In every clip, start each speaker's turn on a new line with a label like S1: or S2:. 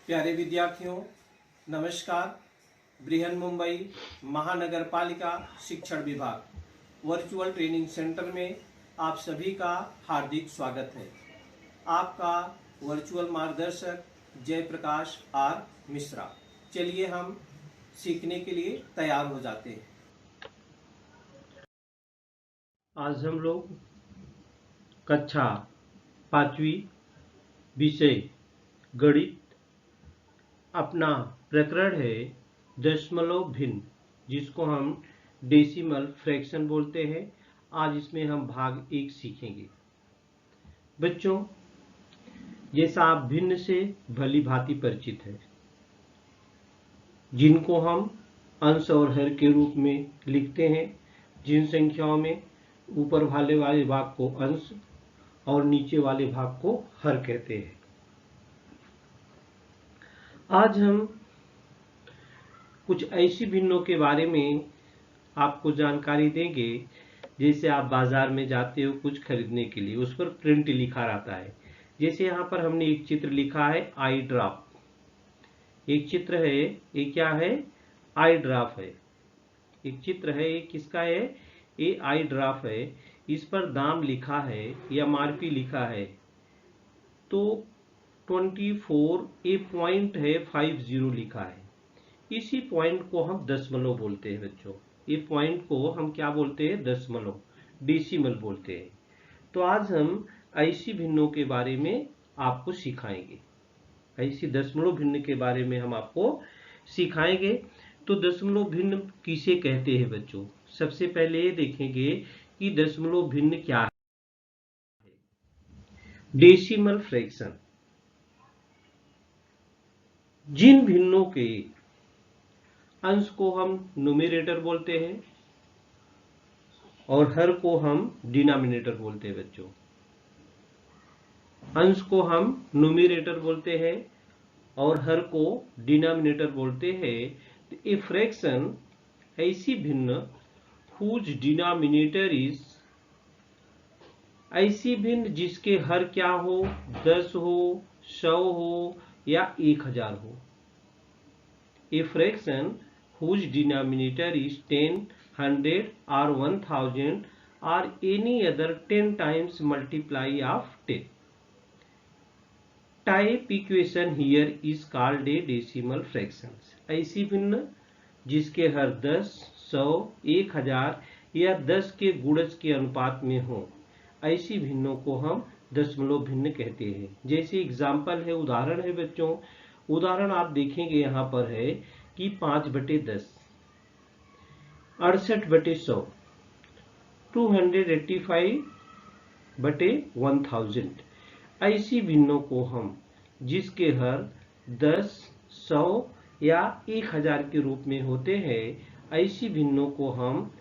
S1: प्यारे विद्यार्थियों, नमस्कार। बृहन मुंबई महानगर पालिका शिक्षण विभाग वर्चुअल ट्रेनिंग सेंटर में आप सभी का हार्दिक स्वागत है। आपका वर्चुअल मार्गदर्शक जयप्रकाश आर मिश्रा। चलिए हम सीखने के लिए तैयार हो जाते हैं।
S2: आज हम लोग कक्षा 5वीं विषय गणित अपना प्रकरण है दशमलव भिन्न, जिसको हम डेसिमल फ्रैक्शन बोलते हैं। आज इसमें हम भाग 1 सीखेंगे। बच्चों, जैसा आप भिन्न से भली भांति परिचित है, जिनको हम अंश और हर के रूप में लिखते हैं, जिन संख्याओं में ऊपर वाले भाग को अंश और नीचे वाले भाग को हर कहते हैं। आज हम कुछ ऐसी भिन्नों के बारे में आपको जानकारी देंगे, जैसे आप बाजार में जाते हो कुछ खरीदने के लिए, उस पर प्रिंट लिखा रहता है। जैसे यहाँ पर हमने एक चित्र लिखा है आई ड्रॉप। एक चित्र है, ये क्या है? आई ड्रॉप है। एक चित्र है, ये किसका है? ये आई ड्रॉप है। इस पर दाम लिखा है या एमआरपी लिखा है तो 24, ए पॉइंट है 50 लिखा है। इसी पॉइंट को हम दशमलव बोलते हैं बच्चों। ये पॉइंट को हम क्या बोलते हैं? दशमलव, डेसिमल बोलते हैं। तो आज हम ऐसी भिन्नों के बारे में आपको सिखाएंगे। ऐसी दशमलव भिन्न के बारे में हम आपको सिखाएंगे। तो दशमलव भिन्न किसे कहते हैं बच्चों? सबसे पहले ये देखेंगे कि दशमलव भिन्न क्या है। डेसिमल फ्रैक्शन जिन भिन्नों के अंश को हम न्यूमरेटर बोलते हैं और हर को हम डिनोमिनेटर बोलते हैं बच्चों। अंश को हम न्यूमरेटर बोलते हैं और हर को डिनोमिनेटर बोलते हैं। तो ए फ्रैक्शन ऐसी भिन्न हुज डिनोमिनेटर इज, ऐसी भिन्न जिसके हर क्या हो? 10 हो, 100 हो या 1000 हो। A fraction whose denominator is 10, 100 or 1000 or any other 10 times multiply of 10. Type equation here is called a decimal fractions. ऐसी भिन्न जिसके हर 10, 100, 1000 या 10 के गुणज के अनुपात में हो, ऐसी भिन्नों को हम दशमलव भिन्न कहते हैं। जैसे एग्जाम्पल है, उदाहरण है बच्चों। उदाहरण आप देखेंगे यहाँ पर है कि 5/10, 68/100, 285/1000। ऐसी भिन्नों को हम जिसके हर 10, 100 या 1000 के रूप में होते हैं, ऐसी भिन्नों को हम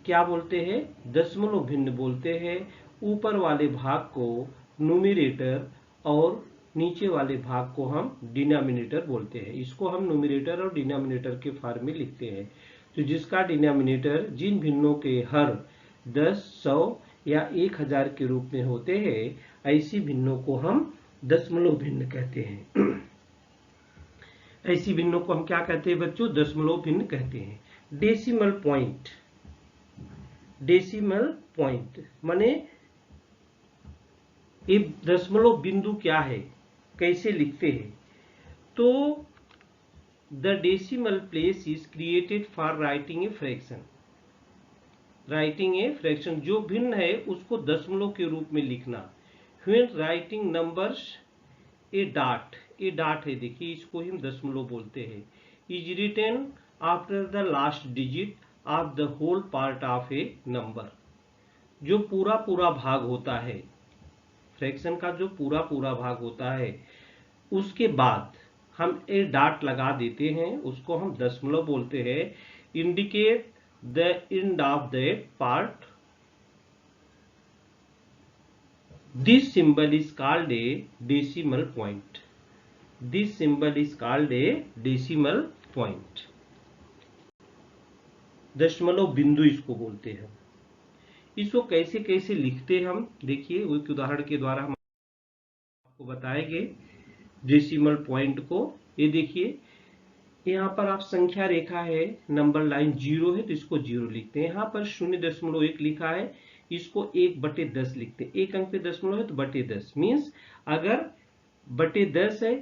S2: क्या बोलते हैं? दशमलव भिन्न बोलते हैं। ऊपर वाले भाग को न्यूमरेटर और नीचे वाले भाग को हम डिनोमिनेटर बोलते हैं। इसको हम न्यूमरेटर और डिनोमिनेटर के फॉर्म में लिखते हैं। तो जिसका डिनोमिनेटर जिन भिन्नों के हर 10, 100 या 1000 के रूप में होते हैं, ऐसी भिन्नों को हम दशमलव भिन्न कहते हैं। ऐसी भिन्नों को हम क्या कहते हैं बच्चों? दशमलव भिन्न कहते हैं। डेसिमल पॉइंट, डेसिमल पॉइंट माने ये दशमलव बिंदु क्या है, कैसे लिखते हैं? तो the decimal place is created for writing a fraction. Writing a fraction, जो भिन्न है उसको दशमलव के रूप में लिखना। When writing numbers, a dot है, देखिए इसको हम दशमलव बोलते हैं। Is written after the last digit of the whole part of a number. जो पूरा भाग होता है, फ्रैक्शन का जो पूरा भाग होता है, उसके बाद हम ए डाट लगा देते हैं, उसको हम दशमलव बोलते हैं। Indicate the end of the part. This symbol is called a decimal point. This symbol is called a decimal point. दशमलव बिंदु इसको बोलते हैं। इसको कैसे कैसे लिखते हैं हम, देखिए एक उदाहरण के द्वारा हम आपको बताएंगे डेसिमल पॉइंट को ये देखिए यहाँ पर आप संख्या रेखा है, नंबर लाइन 0 है तो इसको 0 लिखते हैं। यहाँ पर 0.1 लिखा है, इसको 1/10 लिखते हैं। एक अंक पे दशमलव है तो बटे 10 मीन्स अगर बटे 10 है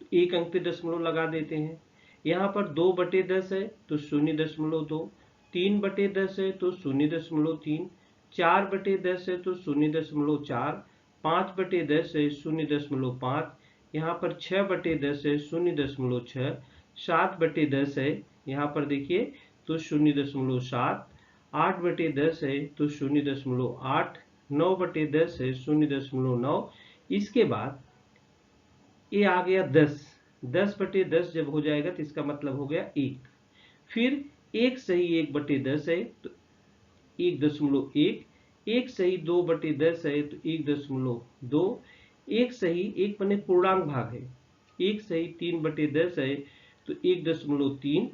S2: तो एक अंक पे दशमलव लगा देते हैं। यहाँ पर 2/10 है तो 0.2, 3/10 है तो 0.3, 4/10 है तो 0.4, 5/10 है 0.5, यहाँ पर 6/10 है 0.6, 7/10 है यहाँ पर देखिए तो 0.7, 8/10 है तो 0.8, 9/10 है 0.9। इसके बाद ये आ गया 10, 10/10 जब हो जाएगा तो इसका मतलब हो गया 1। फिर एक सही 1/10 है तो 1.1, एक सही 2/10 है तो 1.2, एक सही एक बने पूर्णांक भाग है, एक सही 3/10 है तो 1.3,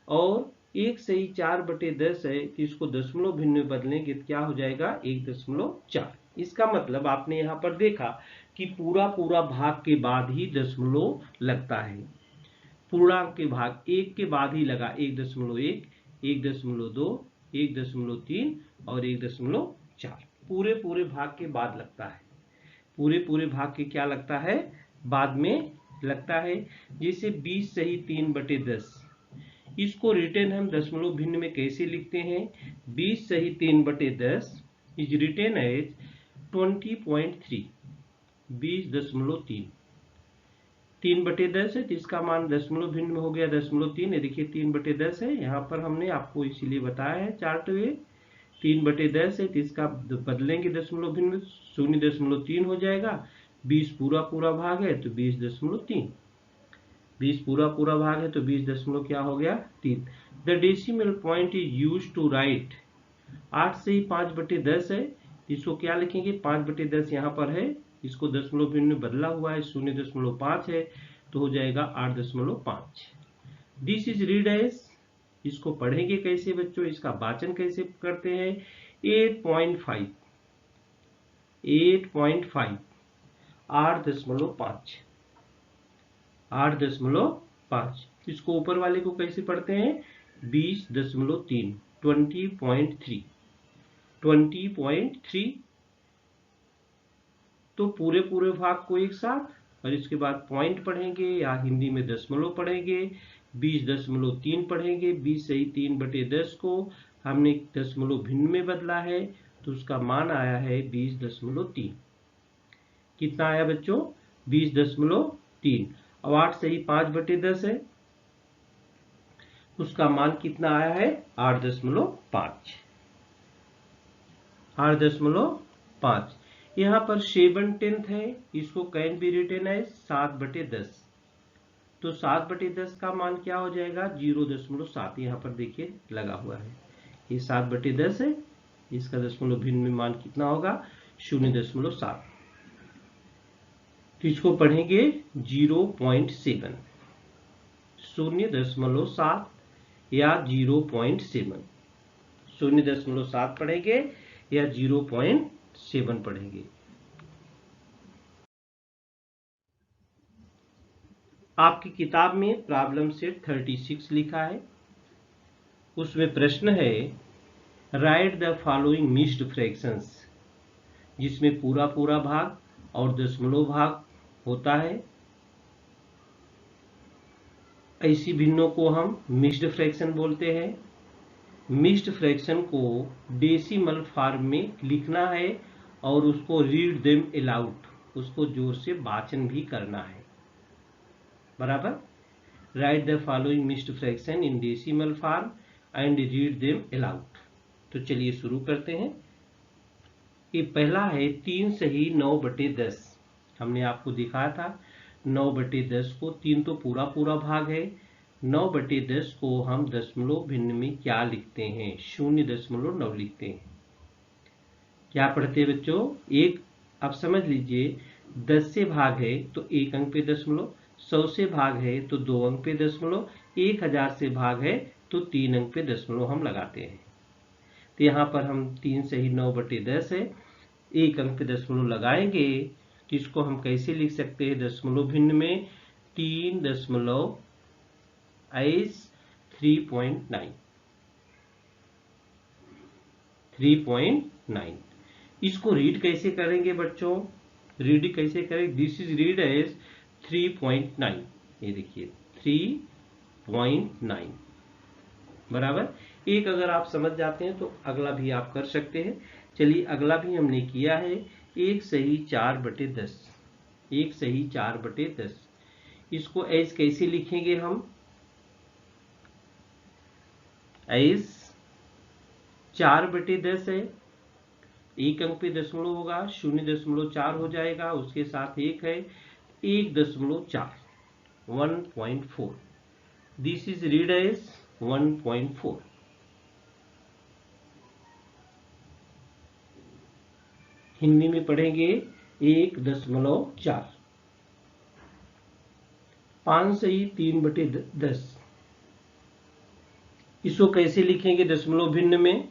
S2: और एक सही 4/10 है तो इसको दशमलव भिन्न में बदलेंगे तो क्या हो जाएगा 1.4। इसका मतलब आपने यहाँ पर देखा कि पूरा पूरा भाग के बाद ही दशमलव लगता है। पूर्णांक के भाग एक के बाद ही लगा 1.1, 1.2, 1.3 और 1.4। पूरे पूरे भाग के बाद लगता है। पूरे पूरे भाग के क्या लगता है, बाद में लगता है। जैसे 20 सही 3/10, इसको रिटेन हम दशमलव भिन्न में कैसे लिखते हैं? 20 सही 3/10 इज रिटेन एज 20.3, 20.3। 3/10 है तो इसका मान दशमलव भिन्न में हो गया 0.3। देखिए 3/10 है, यहाँ पर हमने आपको इसीलिए बताया है चार्ट में 3/10 है तो इसका बदलेंगे दशमलव भिन्न में 0.3 हो जाएगा। 20 पूरा पूरा भाग है तो 20.3, 20 पूरा पूरा भाग है तो 20 दशमलव क्या हो गया 3। The decimal point is use to write, 8 से ही 5/10 है, इसको क्या लिखेंगे 5/10 यहाँ पर है, इसको दशमलव भिन्न में बदला हुआ है 0.5 है तो हो जाएगा 8.5। दिस इज रीड एज, इसको पढ़ेंगे कैसे बच्चों, इसका वाचन कैसे करते हैं? 8.5, 8.5, 8.5, 8.5। इसको ऊपर वाले को कैसे पढ़ते हैं? 20.3, 20.3, 20.3। तो पूरे पूरे भाग को एक साथ और इसके बाद पॉइंट पढ़ेंगे या हिंदी में दशमलव पढ़ेंगे। 20.3 पढ़ेंगे। 20 सही 3/10 को हमने दशमलव भिन्न में बदला है तो उसका मान आया है 20.3। कितना आया बच्चों? 20.3। अब 8 सही 5/10 है, उसका मान कितना आया है? 8.5, 8.5। यहाँ पर 7/10 है, इसको कैन बी रिटेन है 7/10। तो 7/10 का मान क्या हो जाएगा? 0.7। यहाँ पर देखिए लगा हुआ है, ये 7/10 है, इसका दशमलव भिन्न में मान कितना होगा? 0.7। तो इसको पढ़ेंगे 0.7, 0.7 या 0.7, 0.7 पढ़ेंगे या 0.7 पढ़ेंगे। आपकी किताब में प्रॉब्लम सेट 36 लिखा है, उसमें प्रश्न है right the following mixed fractions, जिसमें पूरा पूरा भाग और दशमलव भाग होता है। ऐसी भिन्नों को हम मिक्स्ड फ्रैक्शन बोलते हैं। मिक्स्ड फ्रैक्शन को डेसिमल फॉर्म में लिखना है और उसको रीड देम अलाउड, उसको जोर से वाचन भी करना है। बराबर? Right the following mixed fraction in decimal form and read them allowed. तो चलिए शुरू करते हैं। ये पहला है 3 सही 9/10। हमने आपको दिखाया था 9/10 को, 3 तो पूरा पूरा भाग है, 9/10 को हम दशमलव भिन्न में क्या लिखते हैं? 0.9 लिखते हैं। क्या पढ़ते हैं बच्चों? एक, अब समझ लीजिए 10 से भाग है तो 1 अंक पे दशमलव, 100 से भाग है तो 2 अंक पे दशमलव, 1000 से भाग है तो 3 अंक पे दशमलव हम लगाते हैं। तो यहाँ पर हम 3 सही 9/10 है, 1 अंक पे दशमलव लगाएंगे तो इसको हम कैसे लिख सकते हैं दशमलव भिन्न में? 3.9 इसको रीड कैसे करेंगे बच्चों? रीड कैसे करें? This is read as 3.9। ये देखिए 3.9 बराबर। एक अगर आप समझ जाते हैं तो अगला भी आप कर सकते हैं। चलिए अगला भी हमने किया है। 1 सही 4/10। 1 सही 4/10 इसको एज कैसे लिखेंगे हम? एज 4/10 है, एक अंक पे दशमलव होगा, 0.4 हो जाएगा, उसके साथ एक है 1.4 1.4। This is read as 1.4। Hindi में पढ़ेंगे 1.4। 5 सही 3/10 इसको कैसे लिखेंगे दशमलव भिन्न में?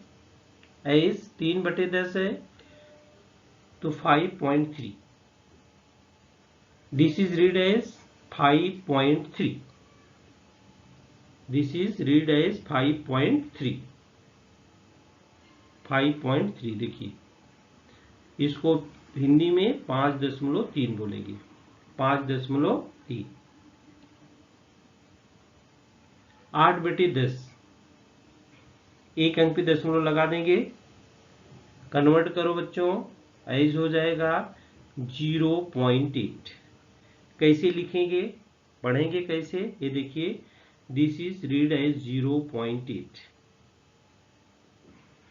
S2: एज 3/10 है तो 5.3। This is read as 5.3। This is read as 5.3। 5.3 देखिए इसको हिंदी में 5.3 बोलेंगे। 5.3। 8/10 एक अंक पे दशमलव लगा देंगे, कन्वर्ट करो बच्चों, एज हो जाएगा 0.8। कैसे लिखेंगे? पढ़ेंगे कैसे? ये देखिए this is read as 0.8।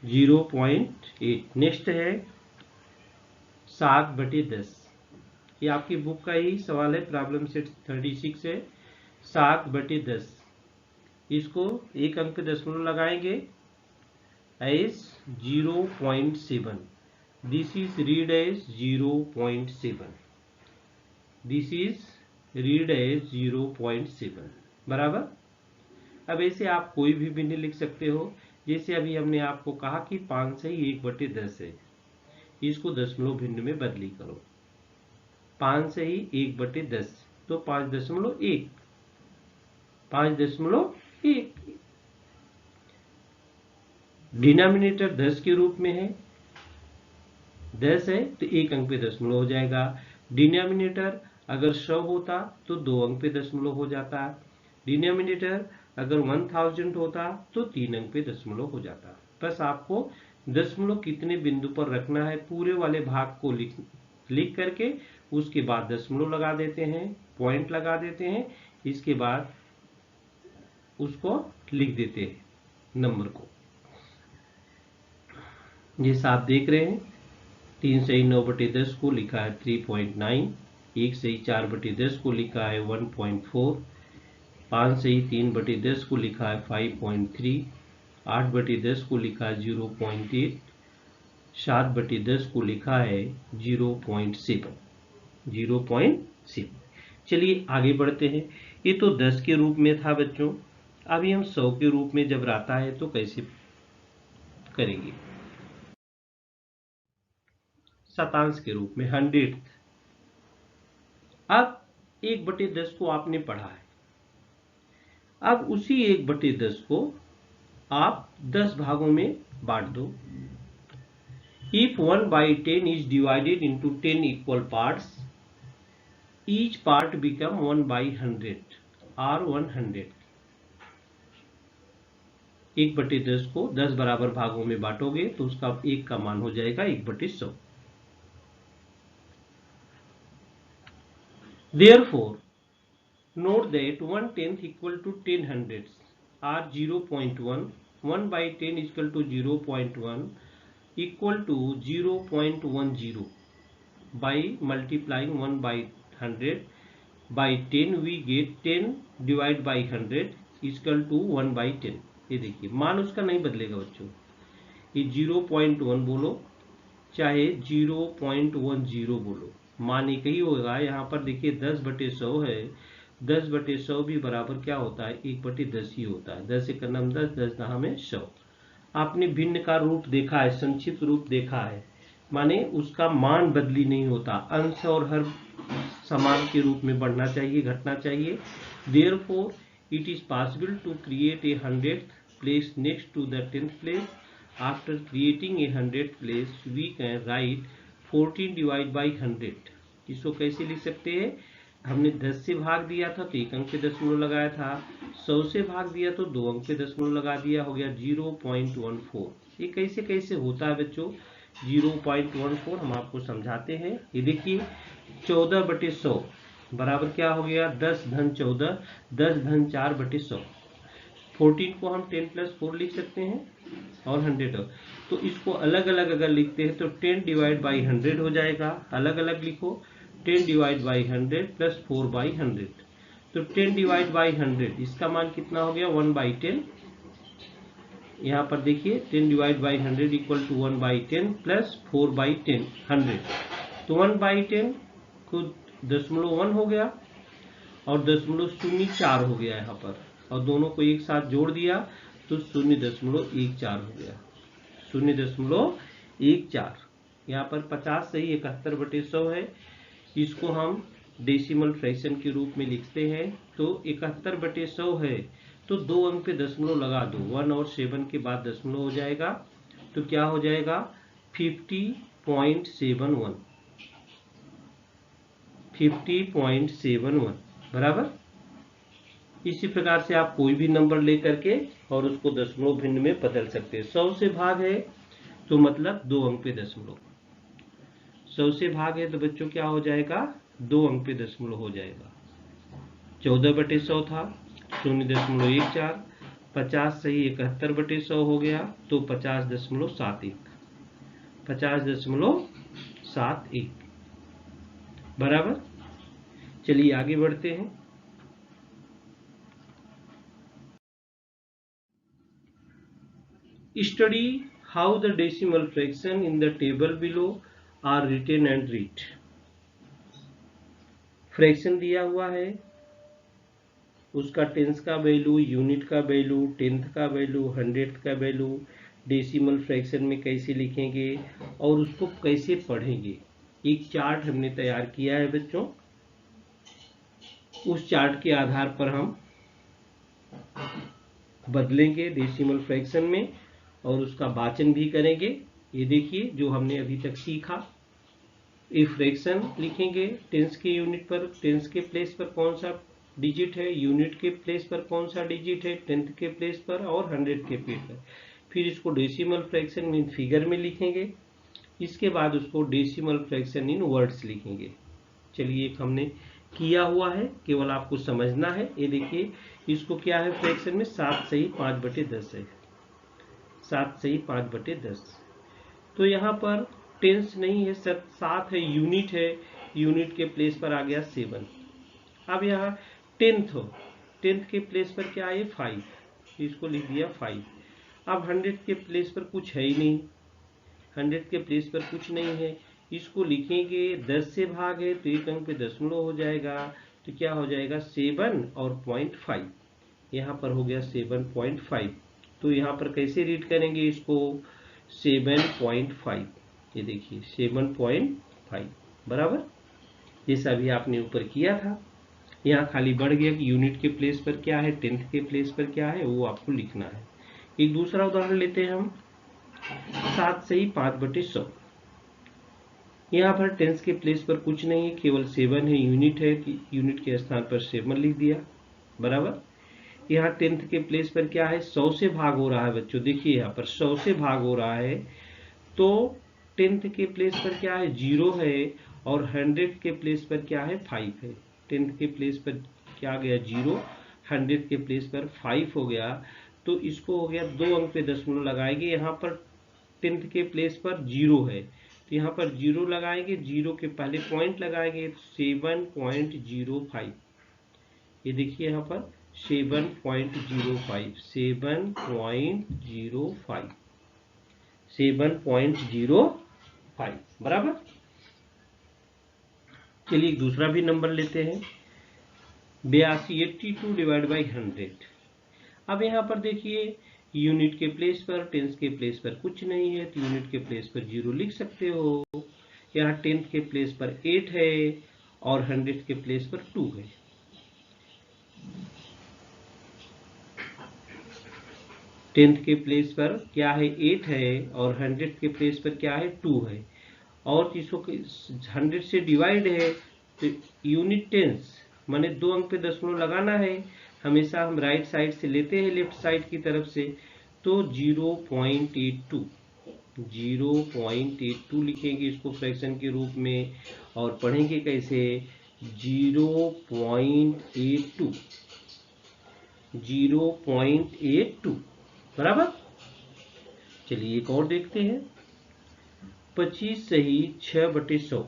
S2: 0.8। Next है 7/10। ये आपकी बुक का ही सवाल है, प्रॉब्लम सेट 36 है। 7/10 इसको एक अंक पे दशमलव लगाएंगे, as 0.7। This is read as 0.7। This is read as 0.7 बराबर। अब ऐसे आप कोई भी भिन्न लिख सकते हो। जैसे अभी हमने आपको कहा कि 5 सही 1/10 है, इसको दशमलव भिन्न में बदली करो। 5 सही 1/10 तो 5.1। 5.1 डिनोमिनेटर 10 के रूप में है, 10 है तो एक अंक पे दशमलव हो जाएगा। डिनोमिनेटर अगर 100 होता तो 2 अंक पे दशमलव हो जाता। डिनोमिनेटर अगर 1000 होता तो 3 अंक पे दशमलव हो जाता। बस आपको दशमलव कितने बिंदु पर रखना है पूरे वाले भाग को लिख करके उसके बाद दशमलव लगा देते हैं, पॉइंट लगा देते हैं, इसके बाद उसको लिख देते हैं नंबर को। जैसा आप देख रहे हैं 3 सही 9/10 को लिखा है 3.9, 1 सही 4/10 को लिखा है 1.4, 5 सही 3/10 को लिखा है 5.3, 8/10 को लिखा है 0.8, 7/10 को लिखा है 0.7। 0.7। चलिए आगे बढ़ते हैं। ये तो 10 के रूप में था बच्चों। अभी हम 100 के रूप में जब आता है तो कैसे करेंगे? शतांश के रूप में 100। अब 1/10 को आपने पढ़ा है, अब उसी 1/10 को आप 10 भागों में बांट दो। If 1/10 is divided into 10 equal parts, each part become 1/100 or 100। 1/10 को 10 बराबर भागों में बांटोगे तो उसका एक का मान हो जाएगा 1/100। Therefore, note that 1/10 equal to 10 hundredths are 0.1, 1/10 is equal to 0.1 equal to 0.10। by multiplying 1/100 by 10 we get 10 divided by 100 is equal to 1/10। ये देखिए मान उसका नहीं बदलेगा बच्चों, ये 0.1 बोलो चाहे 0.10 बोलो, मान एक ही होगा। यहाँ पर देखिए 10/100 है, 10/100 भी बराबर क्या होता है 1/10 ही होता है। 10 एक नाम 10, 10 नाम है 100। आपने भिन्न का रूप देखा है, संक्षिप्त रूप देखा है, माने उसका मान बदली नहीं होता, अंश और हर समान के रूप में बढ़ना चाहिए, घटना चाहिए। Therefore, it is possible to create a 100th place next to the 10th place. After creating a 100th place, we can write 14 divided by 100. इसको कैसे लिख सकते हैं? हमने 10 से भाग दिया था तो 1 अंक पे दशमलव लगाया था, 100 से भाग दिया तो 2 अंक पे दशमलव लगा दिया, हो गया 0.14। ये कैसे कैसे होता है बच्चों? 0.14 हम आपको समझाते हैं। ये देखिए 14/100 बराबर क्या हो गया? 10 धन 14, 10 धन 4/100। 14 को हम 10 + 4 लिख सकते हैं और 100 तो इसको अलग अलग अगर लिखते हैं तो 10 डिवाइड बाई 100 हो जाएगा। अलग अलग लिखो, 10 डिवाइड बाई 100 + 4/100। तो 10 डिवाइड बाई 100 इसका मान कितना हो गया? 1/10। यहाँ पर देखिए 10 डिवाइड बाई 100 इक्वल टू 1/10 + 4/10 100। तो 1/10 को 0.1 हो गया और 0.04 हो गया यहाँ पर, और दोनों को एक साथ जोड़ दिया तो 0.14 हो गया, 0.14। यहाँ पर 50 सही 71/100 है। इसको हम डेसिमल फ्रैक्शन के रूप में लिखते हैं। तो 71/100 है तो 2 अंक पे दशमलव लगा दो, 1 और 7 के बाद दशमलव हो जाएगा तो क्या हो जाएगा? 50.71, 50.71 बराबर। इसी प्रकार से आप कोई भी नंबर ले करके और उसको दशमलव भिन्न में बदल सकते हैं। 100 से भाग है तो मतलब 2 अंक पे दशमलव, 100 से भाग है तो बच्चों क्या हो जाएगा? 2 अंक पे दशमलव हो जाएगा। 14/100 था 0.14, 50 सही 71/100 हो गया तो 50.71, 50.71 बराबर। चलिए आगे बढ़ते हैं। Study how the decimal fraction in the table below are written and read. Fraction दिया हुआ है, उसका टेंस का वैल्यू, यूनिट का वैल्यू, टेंथ का वैल्यू, 100th का वैल्यू डेसिमल फ्रैक्शन में कैसे लिखेंगे और उसको कैसे पढ़ेंगे। एक चार्ट हमने तैयार किया है बच्चों, उस चार्ट के आधार पर हम बदलेंगे डेसिमल फ्रैक्शन में और उसका वाचन भी करेंगे। ये देखिए जो हमने अभी तक सीखा, ये फ्रैक्शन लिखेंगे टेंस के यूनिट पर, टेंस के प्लेस पर कौन सा डिजिट है, यूनिट के प्लेस पर कौन सा डिजिट है, टेंथ के प्लेस पर और 100 के प्लेस पर। फिर इसको डेसिमल फ्रैक्शन में फिगर में लिखेंगे, इसके बाद उसको डेसिमल फ्रैक्शन इन वर्ड्स लिखेंगे। चलिए एक हमने किया हुआ है, केवल आपको समझना है। ये देखिए इसको क्या है फ्रैक्शन में 7 सही 5/10 है, 7 सही 5/10। तो यहाँ पर टेंस नहीं है, 7 है, यूनिट है, यूनिट के प्लेस पर आ गया 7। अब यहाँ टेंथ हो, टेंथ के प्लेस पर क्या है 5, इसको लिख दिया 5। अब 100 के प्लेस पर कुछ है ही नहीं, 100 के प्लेस पर कुछ नहीं है, इसको लिखेंगे 10 से भाग है तो 1 अंक पे दशमलव हो जाएगा तो क्या हो जाएगा 7 और 0.5, यहाँ पर हो गया 7.5। तो यहाँ पर कैसे रीड करेंगे इसको 7.5, ये देखिए 7.5 बराबर, जैसा भी आपने ऊपर किया था। यहाँ खाली बढ़ गया कि यूनिट के प्लेस पर क्या है, टेंथ के प्लेस पर क्या है, वो आपको लिखना है। एक दूसरा उदाहरण लेते हैं हम, 7 सही 5/100। यहाँ पर टेंथ के प्लेस पर कुछ नहीं है, केवल 7 है, यूनिट है, यूनिट के स्थान पर 7 लिख दिया बराबर। यहाँ टेंथ के प्लेस पर क्या है 100 से भाग हो रहा है बच्चों, देखिए यहाँ पर 100 से भाग हो रहा है तो टेंथ के प्लेस पर क्या है 0 है और 100 के प्लेस पर क्या है 5 है। टेंथ के प्लेस पर क्या गया 0, 100 के प्लेस पर 5 हो गया तो इसको हो गया 2 अंक पे दशमलव लगाएंगे। यहाँ पर टेंथ के प्लेस पर 0 है तो यहाँ पर 0 लगाएंगे, 0 के पहले पॉइंट लगाएंगे 7.05। ये देखिए यहाँ पर 7.05, 7.05 बराबर। चलिए एक दूसरा भी नंबर लेते हैं, 82 डिवाइड बाई 100। अब यहाँ पर देखिए यूनिट के प्लेस पर, टेंस के प्लेस पर कुछ नहीं है तो यूनिट के प्लेस पर 0 लिख सकते हो। यहाँ टेंथ के प्लेस पर 8 है और 100 के प्लेस पर 2 है। टेंथ के प्लेस पर क्या है, 8 है और 100 के प्लेस पर क्या है, 2 है। और इसको 100 से डिवाइड है तो यूनिट टेंस माने 2 अंक पे दशमलव लगाना है। हमेशा हम राइट साइड से लेते हैं, लेफ्ट साइड की तरफ से, तो 0.82 लिखेंगे इसको फ्रैक्शन के रूप में। और पढ़ेंगे कैसे, 0.82 बराबर। चलिए एक और देखते हैं, 25 सही 6/100।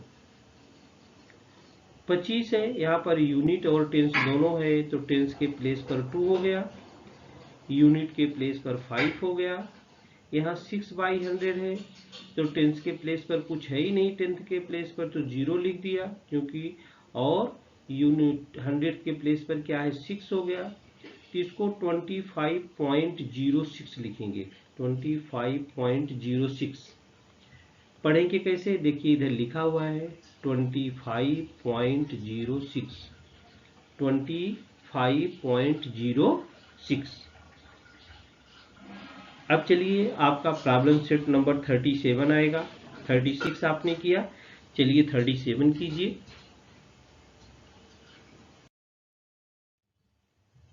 S2: 25 है, यहाँ पर यूनिट और टेंस दोनों है तो टेंस के प्लेस पर 2 हो गया, यूनिट के प्लेस पर 5 हो गया। यहाँ 6/100 है तो टेंस के प्लेस पर कुछ है ही नहीं, टेंथ के प्लेस पर तो 0 लिख दिया क्योंकि, और यूनिट 100 के प्लेस पर क्या है, 6 हो गया तो इसको 25.06 लिखेंगे। 25.06 पढ़ेंगे कैसे, देखिए इधर लिखा हुआ है 25.06। 25.06। अब चलिए आपका प्रॉब्लम सेट नंबर 37 आएगा। 36 आपने किया, चलिए 37 कीजिए।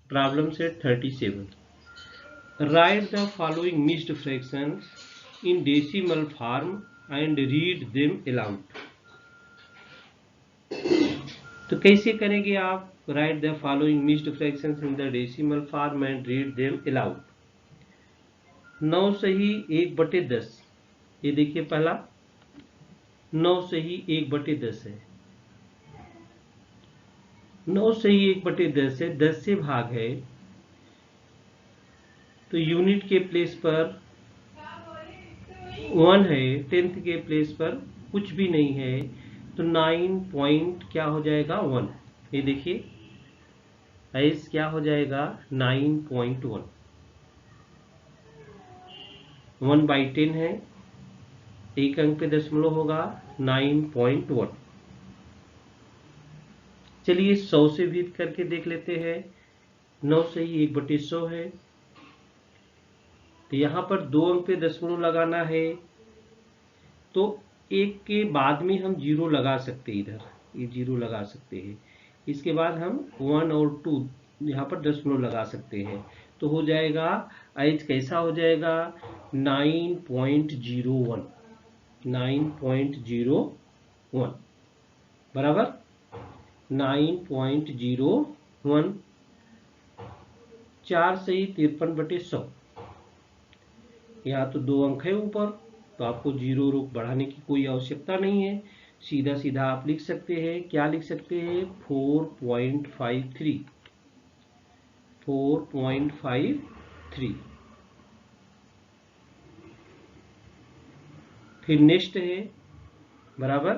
S2: Problem set 37, right the following mixed fractions in decimal form and read them allowed. तो कैसे करेंगे आप, right the following mixed fractions in the decimal form and read them allowed. 9 सही 1/10, ये देखिए पहला 9 सही 1/10 है। 9 सही 1/10 है, 10 से भाग है तो यूनिट के प्लेस पर 1 है, टेंथ के प्लेस पर कुछ भी नहीं है तो 9 पॉइंट क्या हो जाएगा, 1। ये देखिए ऐस क्या हो जाएगा, 9.1। 1/10 है, एक अंक पे दशमलव होगा 9.1। चलिए 100 से भी करके देख लेते हैं। 9 सही 1/100 है तो यहाँ पर 2 अंक पे दशमलव लगाना है तो एक के बाद में हम 0 लगा सकते हैं, इधर ये 0 लगा सकते हैं। इसके बाद हम 1 और 2 यहाँ पर दशमलव लगा सकते हैं तो हो जाएगा एज कैसा हो जाएगा, 9.01। 9.01 बराबर 9.01। 4 सही 53/100। यहाँ तो 2 अंक है ऊपर तो आपको 0 रुक बढ़ाने की कोई आवश्यकता नहीं है, सीधा सीधा आप लिख सकते हैं। क्या लिख सकते हैं, 4.53। 4.53। फिर नेक्स्ट है बराबर,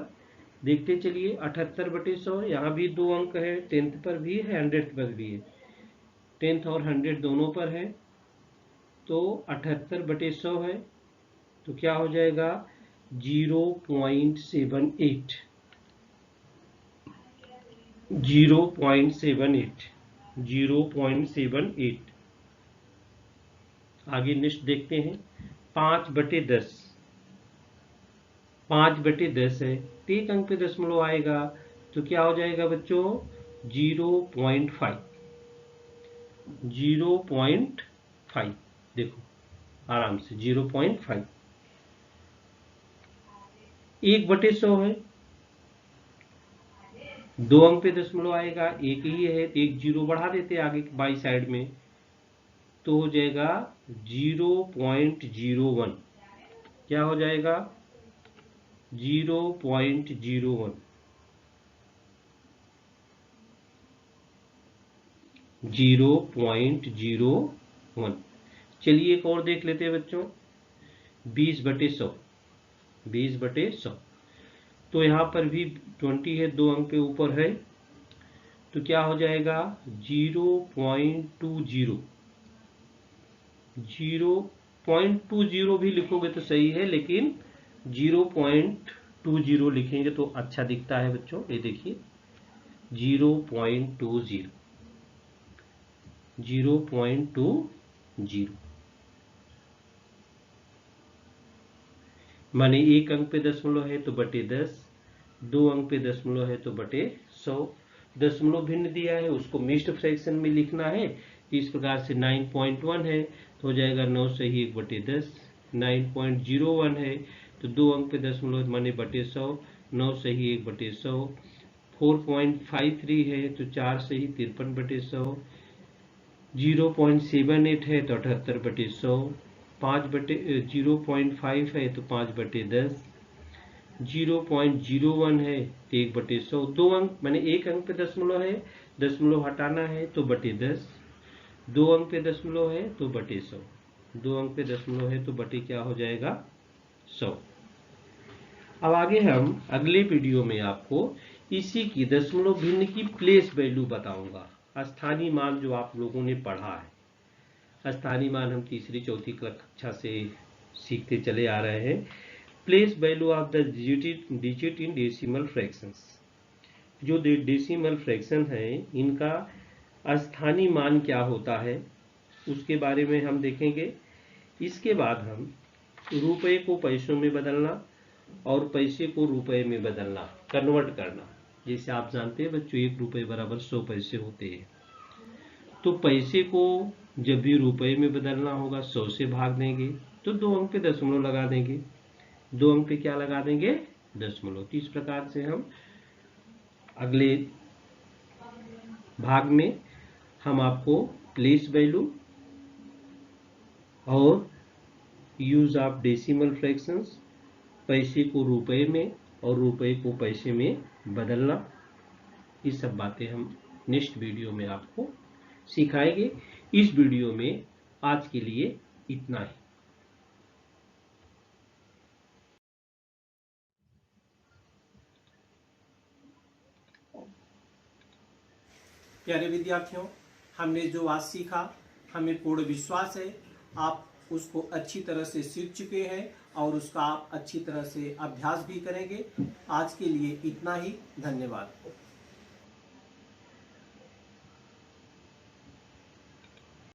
S2: देखते चलिए 78/100। यहाँ भी 2 अंक है, टेंथ पर भी है 100 पर भी है, टेंथ और 100 दोनों पर है तो 78/100 है तो क्या हो जाएगा, 0.78। 0.78। 0.78। आगे नेक्स्ट देखते हैं, 5/10। 5/10 है, एक अंक पे दशमलव आएगा तो क्या हो जाएगा बच्चों, 0.5। 0.5 देखो आराम से 0.5। 1/100 है, 2 अंक पे दशमलव आएगा, एक ही है तो एक 0 बढ़ा देते आगे बाई साइड में तो हो जाएगा 0.01। क्या हो जाएगा, 0.01। 0.01। चलिए एक और देख लेते हैं बच्चों, 20/100। 20/100 तो यहाँ पर भी 20 है, 2 अंक पे ऊपर है तो क्या हो जाएगा, 0.20। 0.20 भी लिखोगे तो सही है, लेकिन 0.20 लिखेंगे तो अच्छा दिखता है बच्चों। ये देखिए 0.20, 0.20 माने 1 अंक पे दशमलव है तो बटे 10, 2 अंक पे दशमलव है तो बटे 100। दशमलव भिन्न दिया है, उसको मिक्स्ड फ्रैक्शन में लिखना है। इस प्रकार से 9.1 है तो हो जाएगा 9 सही 1 बटे 10। 9.01 है तो 2 अंक पे दशमलव माने बटे 100, 9 सही 1 बटे 100। 4.53 है तो 4 सही 53 बटे 100। 0.78 है तो 78 बटे 100। 0.5 है तो 5 बटे 10। 0.01 है तो 1 बटे 100। 2 अंक माने 1 अंक पे दशमलव है, दशमलव हटाना है तो बटे 10। 2 अंक पे दशमलव है तो बटे 100। 2 अंक पे दशमलव है तो बटे क्या हो जाएगा 100। अब आगे हम अगले वीडियो में आपको इसी की दशमलव भिन्न की प्लेस वैल्यू बताऊंगा। स्थानीय मान जो आप लोगों ने पढ़ा है, स्थानीय मान हम तीसरी चौथी कक्षा से सीखते चले आ रहे हैं। Place value of the digit in decimal fractions. जो डेसिमल फ्रैक्शन है इनका स्थानीय मान क्या होता है उसके बारे में हम देखेंगे। इसके बाद हम रुपए को पैसों में बदलना और पैसे को रुपए में बदलना, कन्वर्ट करना। जैसे आप जानते हैं बच्चों 1 रुपये बराबर 100 पैसे होते हैं। तो पैसे को जब भी रुपए में बदलना होगा 100 से भाग देंगे तो 2 अंक पे दशमलव लगा देंगे। 2 अंक पे क्या लगा देंगे दशमलव। तो इस प्रकार से हम अगले भाग में हम आपको प्लेस वैल्यू और यूज ऑफ डेसिमल फ्रैक्शंस, पैसे को रुपए में और रुपए को पैसे में बदलना, ये सब बातें हम नेक्स्ट वीडियो में आपको सिखाएंगे। इस वीडियो में आज के लिए इतना ही।
S1: प्यारे विद्यार्थियों, हमने जो आज सीखा हमें पूर्ण विश्वास है आप उसको अच्छी तरह से सीख चुके हैं और उसका आप अच्छी तरह से अभ्यास भी करेंगे। आज के लिए इतना ही। धन्यवाद।